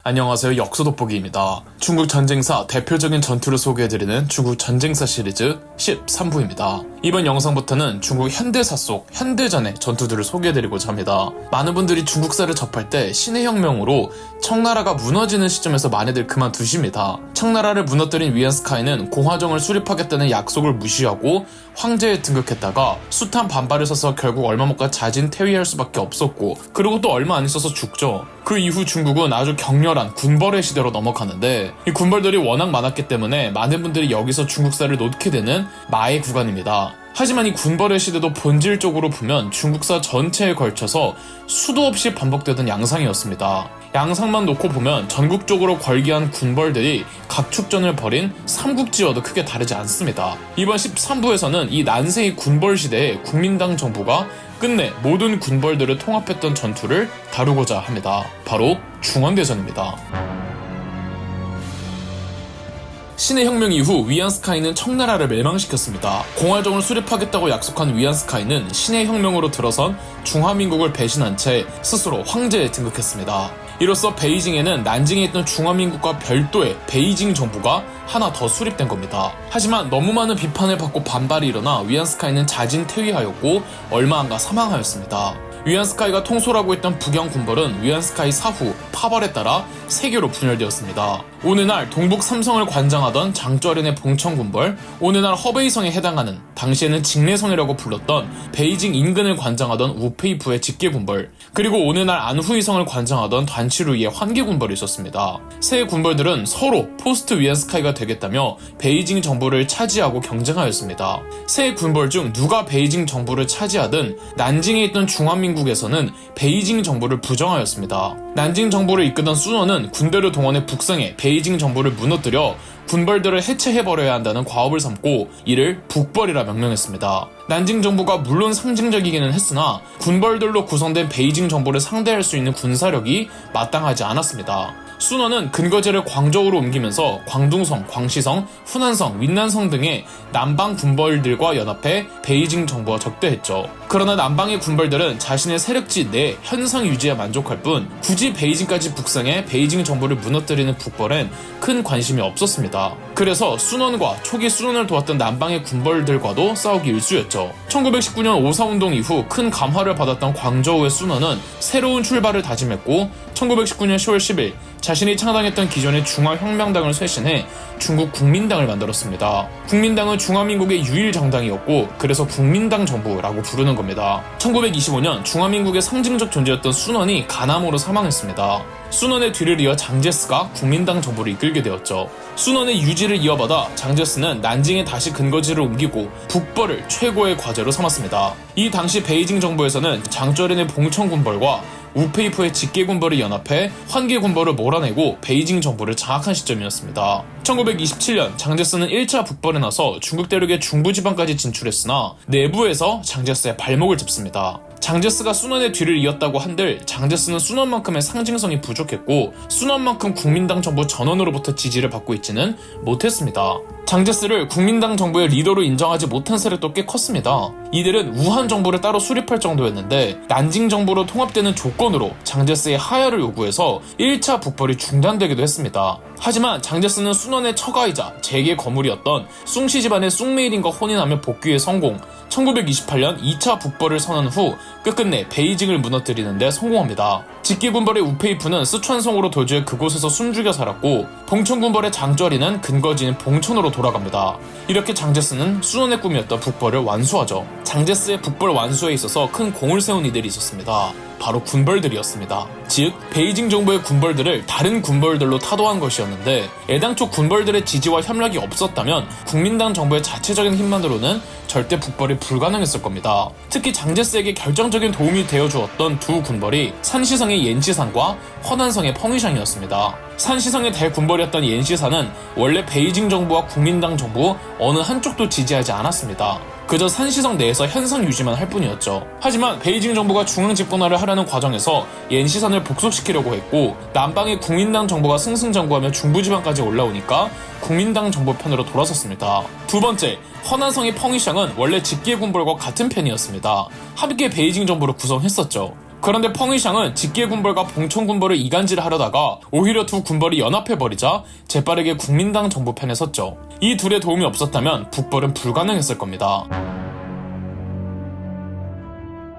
안녕하세요, 역사 돋보기입니다. 중국 전쟁사 대표적인 전투를 소개해드리는 중국 전쟁사 시리즈 13부입니다. 이번 영상부터는 중국 현대사 속 현대전의 전투들을 소개해드리고자 합니다. 많은 분들이 중국사를 접할 때 신의 혁명으로 청나라가 무너지는 시점에서 많이들 그만두십니다. 청나라를 무너뜨린 위안스카이는 공화정을 수립하겠다는 약속을 무시하고 황제에 등극했다가 숱한 반발을 써서 결국 얼마 못 가 자진 퇴위할 수밖에 없었고, 그리고 또 얼마 안 있어서 죽죠. 그 이후 중국은 아주 격렬한 군벌의 시대로 넘어가는데, 이 군벌들이 워낙 많았기 때문에 많은 분들이 여기서 중국사를 놓게 되는 마의 구간입니다. 하지만 이 군벌의 시대도 본질적으로 보면 중국사 전체에 걸쳐서 수도 없이 반복되던 양상이었습니다. 양상만 놓고 보면 전국적으로 걸기한 군벌들이 각축전을 벌인 삼국지와도 크게 다르지 않습니다. 이번 13부에서는 이 난세의 군벌 시대에 국민당 정부가 끝내 모든 군벌들을 통합했던 전투를 다루고자 합니다. 바로 중원대전입니다. 신의 혁명 이후 위안스카이는 청나라를 멸망시켰습니다. 공화정을 수립하겠다고 약속한 위안스카이는 신의 혁명으로 들어선 중화민국을 배신한 채 스스로 황제에 등극했습니다. 이로써 베이징에는 난징에 있던 중화민국과 별도의 베이징 정부가 하나 더 수립된 겁니다. 하지만 너무 많은 비판을 받고 반발이 일어나 위안스카이는 자진 퇴위하였고 얼마 안 가 사망하였습니다. 위안스카이가 통솔하고 있던 북영 군벌은 위안스카이 사후 파벌에 따라 세 개로 분열되었습니다. 오늘날 동북 삼성을 관장하던 장쩌린의 봉천군벌, 오늘날 허베이성에 해당하는 당시에는 직내성이라고 불렀던 베이징 인근을 관장하던 우페이프의 직계군벌, 그리고 오늘날 안후이성을 관장하던 단치루이의 환계군벌이 있었습니다. 세 군벌들은 서로 포스트 위안스카이가 되겠다며 베이징 정부를 차지하고 경쟁하였습니다. 세 군벌 중 누가 베이징 정부를 차지하든 난징에 있던 중화민국에서는 베이징 정부를 부정하였습니다. 난징 정부를 이끄던 수너는 군대를 동원해 북성에 베이징 정부를 무너뜨려 군벌들을 해체해버려야 한다는 과업을 삼고 이를 북벌이라 명명했습니다. 난징 정부가 물론 상징적이기는 했으나 군벌들로 구성된 베이징 정부를 상대할 수 있는 군사력이 마땅하지 않았습니다. 수너는 근거지를 광저우로 옮기면서 광둥성, 광시성, 후난성, 윈난성 등의 남방 군벌들과 연합해 베이징 정부와 적대했죠. 그러나 남방의 군벌들은 자신의 세력지 내 현상 유지에 만족할 뿐 굳이 베이징까지 북상해 베이징 정부를 무너뜨리는 북벌엔 큰 관심이 없었습니다. 그래서 수넌과 초기 수넌을 도왔던 남방의 군벌들과도 싸우기 일쑤였죠. 1919년 오사운동 이후 큰 감화를 받았던 광저우의 수넌은 새로운 출발을 다짐했고 1919년 10월 10일 자신이 창당했던 기존의 중화혁명당을 쇄신해 중국 국민당을 만들었습니다. 국민당은 중화민국의 유일 정당이었고 그래서 국민당 정부라고 부르는 겁니다. 1925년 중화민국의 상징적 존재였던 수넌이 간암으로 사망했습니다. 수넌의 뒤를 이어 장제스가 국민당 정부를 이끌게 되었죠. 수넌의 유지를 이어받아 장제스는 난징에 다시 근거지를 옮기고 북벌을 최고의 과제로 삼았습니다. 이 당시 베이징 정부에서는 장쩌린의 봉천군벌과 우페이프의 직계군벌이 연합해 환계군벌을 몰아내고 베이징 정부를 장악한 시점이었습니다. 1927년 장제스는 1차 북벌에 나서 중국 대륙의 중부지방까지 진출했으나 내부에서 장제스의 발목을 잡습니다. 장제스가 수넌의 뒤를 이었다고 한들 장제스는 수넌만큼의 상징성이 부족했고 수넌만큼 국민당 정부 전원으로부터 지지를 받고 있지는 못했습니다. 장제스를 국민당 정부의 리더로 인정하지 못한 세력도 꽤 컸습니다. 이들은 우한 정부를 따로 수립할 정도였는데 난징 정부로 통합되는 조건으로 장제스의 하야를 요구해서 1차 북벌이 중단되기도 했습니다. 하지만 장제스는 수넌의 처가이자 재계 거물이었던 숭시 집안의 숭메이린과 혼인하며 복귀에 성공, 1928년 2차 북벌을 선언 후 끝끝내 베이징을 무너뜨리는 데 성공합니다. 직계군벌의 우페이프는 스촨성으로 도주해 그곳에서 숨죽여 살았고 봉천군벌의 장쩌린은 근거지인 봉천으로 돌아갑니다. 이렇게 장제스는 수넌의 꿈이었던 북벌을 완수하죠. 장제스의 북벌 완수에 있어서 큰 공을 세운 이들이 있었습니다. 바로 군벌들이었습니다. 즉 베이징 정부의 군벌들을 다른 군벌들로 타도한 것이었는데 애당초 군벌들의 지지와 협력이 없었다면 국민당 정부의 자체적인 힘만으로는 절대 북벌이 불가능했을 겁니다. 특히 장제스에게 결정적인 도움이 되어주었던 두 군벌이 산시성의 옌시산과 허난성의 펑위샹이었습니다. 산시성의 대군벌이었던 옌시산은 원래 베이징 정부와 국민당 정부 어느 한쪽도 지지하지 않았습니다. 그저 산시성 내에서 현상 유지만 할 뿐이었죠. 하지만 베이징 정부가 중앙 집권화를 하려는 과정에서 옌시산을 복속시키려고 했고 남방의 국민당 정부가 승승장구하며 중부지방까지 올라오니까 국민당 정부 편으로 돌아섰습니다. 두 번째, 허난성의 펑위샹은 원래 직계군벌과 같은 편이었습니다. 함께 베이징 정부를 구성했었죠. 그런데 펑이샹은 직계 군벌과 봉천 군벌을 이간질하려다가 오히려 두 군벌이 연합해버리자 재빠르게 국민당 정부 편에 섰죠. 이 둘의 도움이 없었다면 북벌은 불가능했을 겁니다.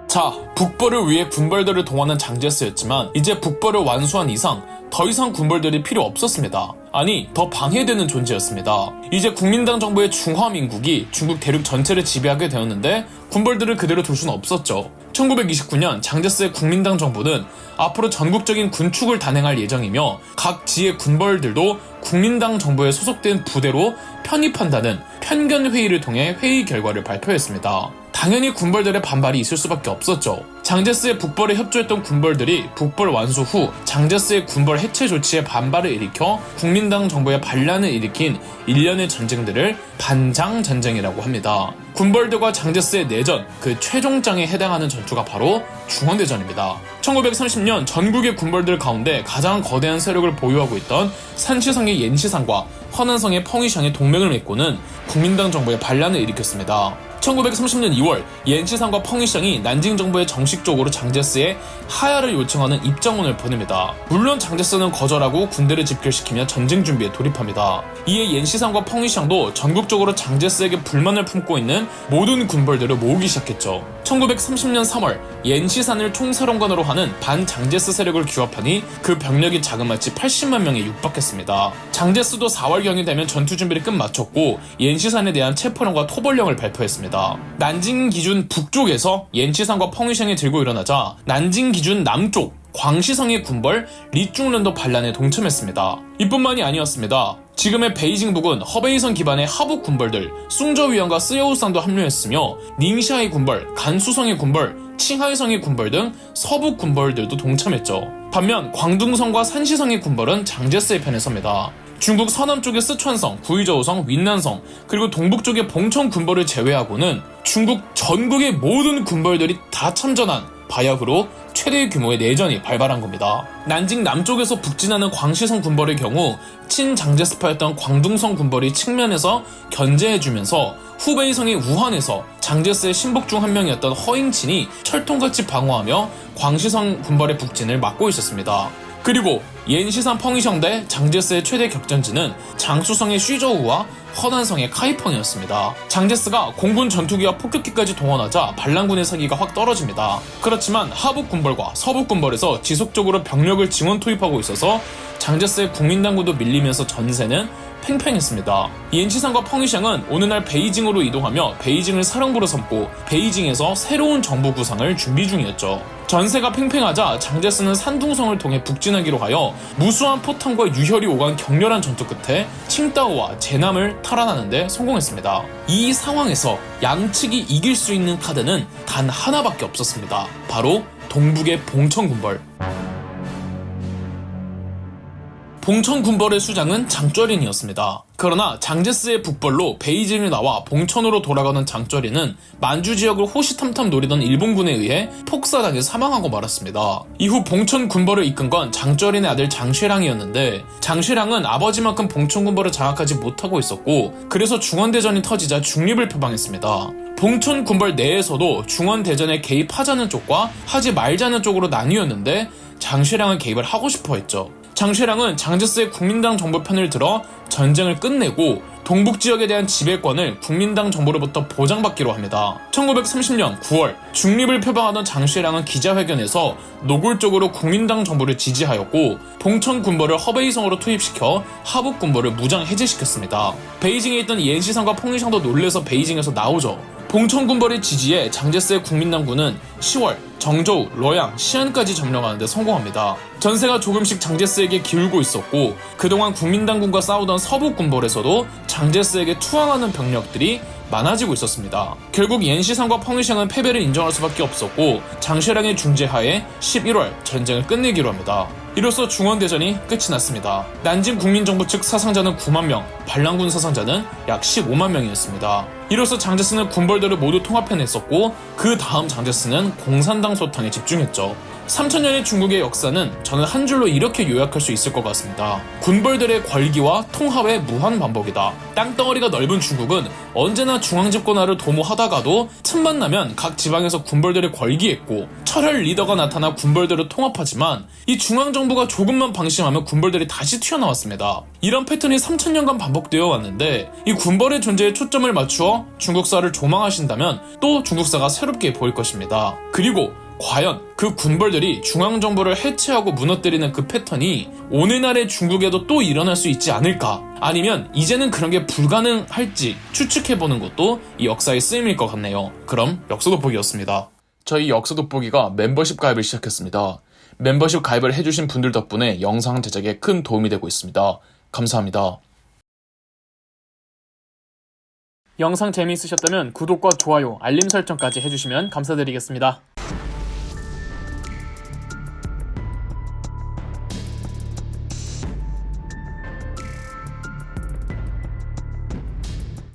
자, 북벌을 위해 군벌들을 동원한 장제스였지만 이제 북벌을 완수한 이상 더 이상 군벌들이 필요 없었습니다. 아니, 더 방해되는 존재였습니다. 이제 국민당 정부의 중화민국이 중국 대륙 전체를 지배하게 되었는데 군벌들을 그대로 둘 수는 없었죠. 1929년 장제스의 국민당 정부는 앞으로 전국적인 군축을 단행할 예정이며 각 지의 군벌들도 국민당 정부에 소속된 부대로 편입한다는 편견회의를 통해 회의 결과를 발표했습니다. 당연히 군벌들의 반발이 있을 수밖에 없었죠. 장제스의 북벌에 협조했던 군벌들이 북벌 완수 후 장제스의 군벌 해체 조치에 반발을 일으켜 국민당 정부의 반란을 일으킨 일련의 전쟁들을 반장전쟁이라고 합니다. 군벌들과 장제스의 내전, 그 최종장에 해당하는 전투가 바로 중원대전입니다. 1930년 전국의 군벌들 가운데 가장 거대한 세력을 보유하고 있던 산시성의 옌시상과 허난성의 펑이샹이 동맹을 맺고는 국민당 정부의 반란을 일으켰습니다. 1930년 2월 옌시상과 펑이샹이 난징 정부에 정식적으로 장제스에 하야를 요청하는 입장문을 보냅니다. 물론 장제스는 거절하고 군대를 집결시키며 전쟁 준비에 돌입합니다. 이에 옌시상과 펑이샹도 전국적으로 장제스에게 불만을 품고 있는 모든 군벌들을 모으기 시작했죠. 1930년 3월 옌시산을 총사령관으로 하는 반장제스 세력을 규합하니 그 병력이 자그마치 80만 명에 육박했습니다. 장제스도 4월경이 되면 전투 준비를 끝마쳤고 옌시산에 대한 체포령과 토벌령을 발표했습니다. 난징 기준 북쪽에서 옌시상과 펑이샹이 들고 일어나자 난징 기준 남쪽 광시성의 군벌 리중런도 반란에 동참했습니다. 이뿐만이 아니었습니다. 지금의 베이징 북은 허베이성 기반의 하북 군벌들 숭저위안과 쓰여우산도 합류했으며 닝샤의 군벌, 간수성의 군벌, 칭하이성의 군벌 등 서북 군벌들도 동참했죠. 반면 광둥성과 산시성의 군벌은 장제스의 편에 섭니다. 중국 서남쪽의 스촨성, 구이저우성, 윈난성, 그리고 동북쪽의 봉천 군벌을 제외하고는 중국 전국의 모든 군벌들이 다 참전한 바야흐로 최대 규모의 내전이 발발한 겁니다. 난징 남쪽에서 북진하는 광시성 군벌의 경우 친장제스파였던 광둥성 군벌이 측면에서 견제해주면서 후베이성의 우한에서 장제스의 신복 중 한 명이었던 허잉친이 철통같이 방어하며 광시성 군벌의 북진을 막고 있었습니다. 그리고 옌시산 펑이샹 대 장제스의 최대 격전지는 장수성의 쉬저우와 허난성의 카이펑이었습니다. 장제스가 공군 전투기와 폭격기까지 동원하자 반란군의 사기가 확 떨어집니다. 그렇지만 하북 군벌과 서북 군벌에서 지속적으로 병력을 증원 투입하고 있어서 장제스의 국민당군도 밀리면서 전세는 팽팽했습니다. 옌시상과 펑이샹은 어느 날 베이징으로 이동하며 베이징을 사령부로 삼고 베이징에서 새로운 정부 구상을 준비 중이었죠. 전세가 팽팽하자 장제스는 산둥성을 통해 북진하기로 하여 무수한 포탄과 유혈이 오간 격렬한 전투 끝에 칭다오와 제남을 탈환하는 데 성공했습니다. 이 상황에서 양측이 이길 수 있는 카드는 단 하나밖에 없었습니다. 바로 동북의 봉천군벌. 봉천 군벌의 수장은 장쩌린이었습니다. 그러나 장제스의 북벌로 베이징을 나와 봉천으로 돌아가는 장쩌린은 만주 지역을 호시탐탐 노리던 일본군에 의해 폭사당해 사망하고 말았습니다. 이후 봉천 군벌을 이끈 건 장쩌린의 아들 장쉐랑이었는데 장쉐랑은 아버지만큼 봉천 군벌을 장악하지 못하고 있었고 그래서 중원대전이 터지자 중립을 표방했습니다. 봉천 군벌 내에서도 중원대전에 개입하자는 쪽과 하지 말자는 쪽으로 나뉘었는데 장쉐랑은 개입을 하고 싶어 했죠. 장쉐랑은 장제스의 국민당 정부 편을 들어 전쟁을 끝내고 동북지역에 대한 지배권을 국민당 정부로부터 보장받기로 합니다. 1930년 9월 중립을 표방하던 장쉐랑은 기자회견에서 노골적으로 국민당 정부를 지지하였고 봉천 군벌을 허베이성으로 투입시켜 하북 군벌을 무장 해제시켰습니다. 베이징에 있던 옌시상과 펑이샹도 놀래서 베이징에서 나오죠. 봉천 군벌의 지지에 장제스의 국민당군은 10월 정저우, 러양, 시안까지 점령하는 데 성공합니다. 전세가 조금씩 장제스에게 기울고 있었고 그동안 국민당군과 싸우던 서북 군벌에서도 장제스에게 투항하는 병력들이 많아지고 있었습니다. 결국 옌시상과 펑이샹은 패배를 인정할 수밖에 없었고 장쉐랑의 중재하에 11월 전쟁을 끝내기로 합니다. 이로써 중원대전이 끝이 났습니다. 난징 국민정부 측 사상자는 9만 명, 반란군 사상자는 약 15만 명이었습니다. 이로써 장제스는 군벌들을 모두 통합해냈었고 그 다음 장제스는 공산당 소탕에 집중했죠. 3000년의 중국의 역사는 저는 한 줄로 이렇게 요약할 수 있을 것 같습니다. 군벌들의 권기와 통합의 무한 반복이다. 땅덩어리가 넓은 중국은 언제나 중앙집권화를 도모하다가도 틈만 나면 각 지방에서 군벌들을 걸기했고, 철혈 리더가 나타나 군벌들을 통합하지만 이 중앙정부가 조금만 방심하면 군벌들이 다시 튀어나왔습니다. 이런 패턴이 3000년간 반복되어 왔는데, 이 군벌의 존재에 초점을 맞추어 중국사를 조망하신다면 또 중국사가 새롭게 보일 것입니다. 그리고 과연 그 군벌들이 중앙정부를 해체하고 무너뜨리는 그 패턴이 오늘날의 중국에도 또 일어날 수 있지 않을까? 아니면 이제는 그런 게 불가능할지 추측해보는 것도 이 역사의 쓰임일 것 같네요. 그럼 역사돋보기였습니다. 저희 역사돋보기가 멤버십 가입을 시작했습니다. 멤버십 가입을 해주신 분들 덕분에 영상 제작에 큰 도움이 되고 있습니다. 감사합니다. 영상 재미있으셨다면 구독과 좋아요, 알림 설정까지 해주시면 감사드리겠습니다.